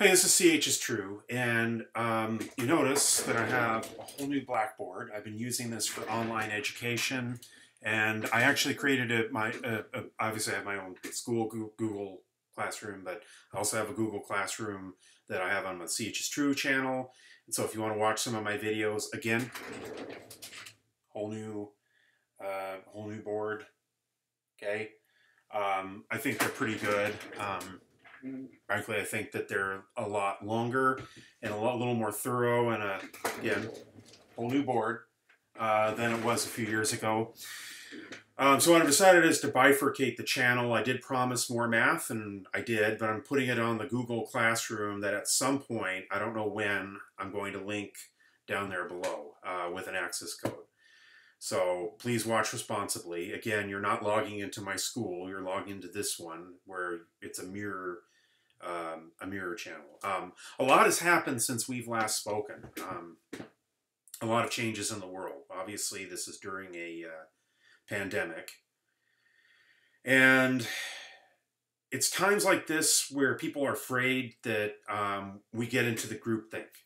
Hey, this is CHistrue, and you notice that I have a whole new blackboard. I've been using this for online education, and I actually created obviously I have my own school Google Classroom, but I also have a Google Classroom that I have on my CHistrue channel. And so if you want to watch some of my videos, again, whole new board, okay? I think they're pretty good. Frankly, I think that they're a lot longer and a little more thorough, and again, whole new board than it was a few years ago. So what I've decided is to bifurcate the channel. I did promise more math, and I did, but I'm putting it on the Google Classroom that at some point, I don't know when, I'm going to link down there below with an access code. So please watch responsibly. Again, you're not logging into my school. You're logging into this one where it's a mirror channel. A lot has happened since we've last spoken. A lot of changes in the world. Obviously, this is during a pandemic. And it's times like this where people are afraid that we get into the groupthink.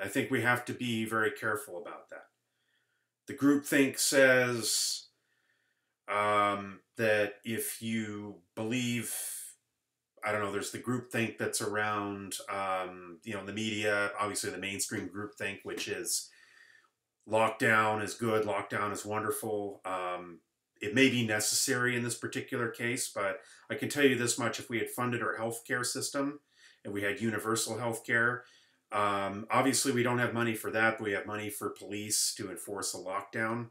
I think we have to be very careful about that. The groupthink says that if you believe, I don't know, there's the groupthink that's around, the media, obviously the mainstream groupthink, which is lockdown is good, lockdown is wonderful. It may be necessary in this particular case, but I can tell you this much: if we had funded our healthcare system and we had universal healthcare, obviously, we don't have money for that, but we have money for police to enforce a lockdown.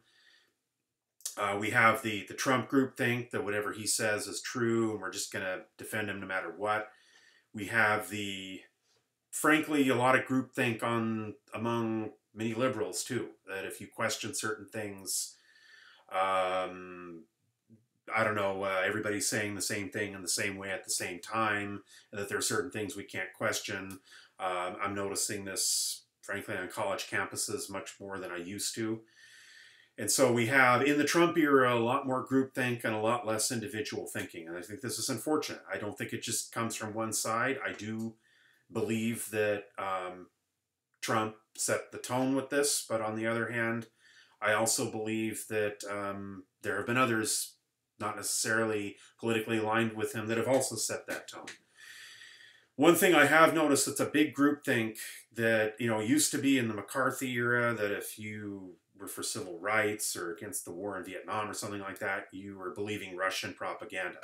We have the Trump group think that whatever he says is true, and we're just going to defend him no matter what. We have frankly, a lot of groupthink among many liberals too, that if you question certain things, I don't know, everybody's saying the same thing in the same way at the same time, and that there are certain things we can't question. I'm noticing this, frankly, on college campuses much more than I used to. And so we have, in the Trump era, a lot more groupthink and a lot less individual thinking. And I think this is unfortunate. I don't think it just comes from one side. I do believe that Trump set the tone with this. But on the other hand, I also believe that there have been others, not necessarily politically aligned with him, that have also set that tone. One thing I have noticed that's a big groupthink that, used to be in the McCarthy era, that if you were for civil rights or against the war in Vietnam or something like that, you were believing Russian propaganda.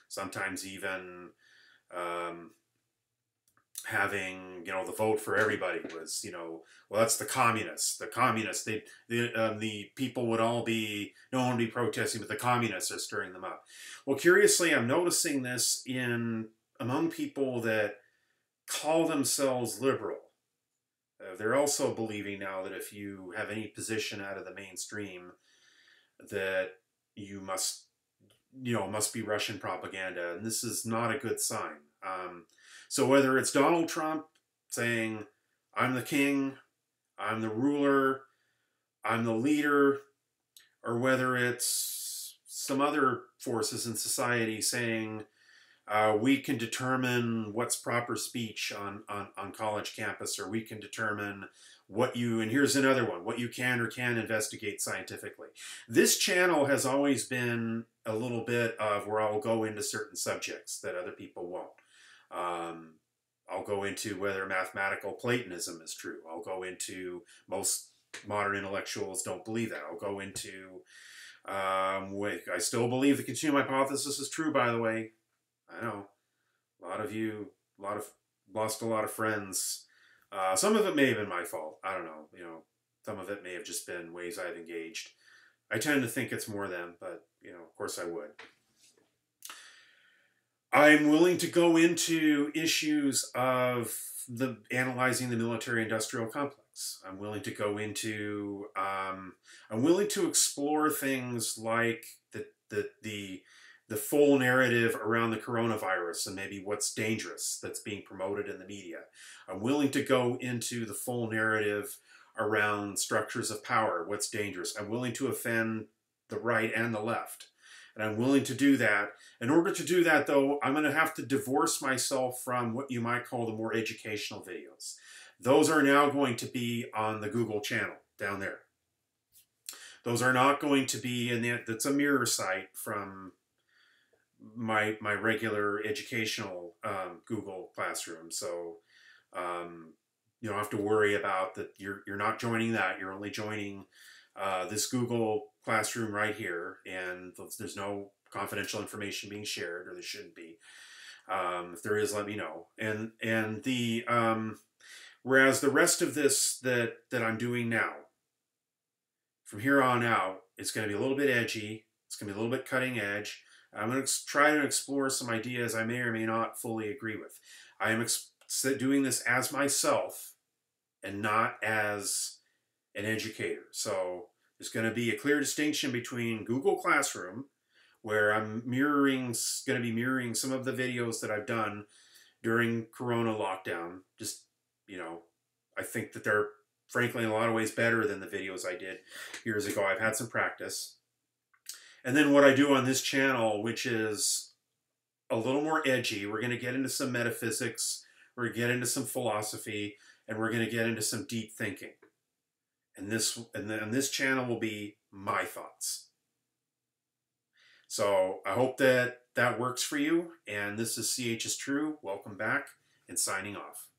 Sometimes even having, the vote for everybody was, well, that's the communists. The communists, the people would all be, no one would be protesting, but the communists are stirring them up. Well, curiously, I'm noticing this among people that call themselves liberal. They're also believing now that if you have any position out of the mainstream, that you must be Russian propaganda, and this is not a good sign. So whether it's Donald Trump saying, I'm the king, I'm the ruler, I'm the leader, or whether it's some other forces in society saying, we can determine what's proper speech on college campus, or we can determine and here's another one, what you can or can't investigate scientifically. This channel has always been a little bit of where I'll go into certain subjects that other people won't. I'll go into whether mathematical Platonism is true. I'll go into most modern intellectuals don't believe that. I'll go into, I still believe the continuum hypothesis is true, by the way. I know a lot of you, lost a lot of friends. Some of it may have been my fault. I don't know. Some of it may have just been ways I've engaged. I tend to think it's more them, but of course I would. I'm willing to go into issues of analyzing the military-industrial complex. I'm willing to go into. I'm willing to explore things like the full narrative around the coronavirus and maybe what's dangerous that's being promoted in the media. I'm willing to go into the full narrative around structures of power, what's dangerous. I'm willing to offend the right and the left. And I'm willing to do that. In order to do that, though, I'm going to have to divorce myself from what you might call the more educational videos. Those are now going to be on the Google channel down there. Those are not going to be in the, that's a mirror site from my regular educational Google Classroom. So you don't have to worry about that. You're not joining that. You're only joining this Google Classroom right here, and there's no confidential information being shared, or there shouldn't be. If there is, let me know. And the whereas the rest of this that I'm doing now, from here on out, it's going to be a little bit edgy. It's going to be a little bit cutting edge. I'm going to try to explore some ideas I may or may not fully agree with. I am doing this as myself and not as an educator. So there's going to be a clear distinction between Google Classroom, where I'm going to be mirroring some of the videos that I've done during Corona lockdown. Just, I think that they're frankly in a lot of ways better than the videos I did years ago. I've had some practice. And then what I do on this channel, which is a little more edgy, we're going to get into some metaphysics, we're going to get into some philosophy, and we're going to get into some deep thinking. And this channel will be my thoughts. So I hope that works for you. And this is CHistrue. Welcome back, and signing off.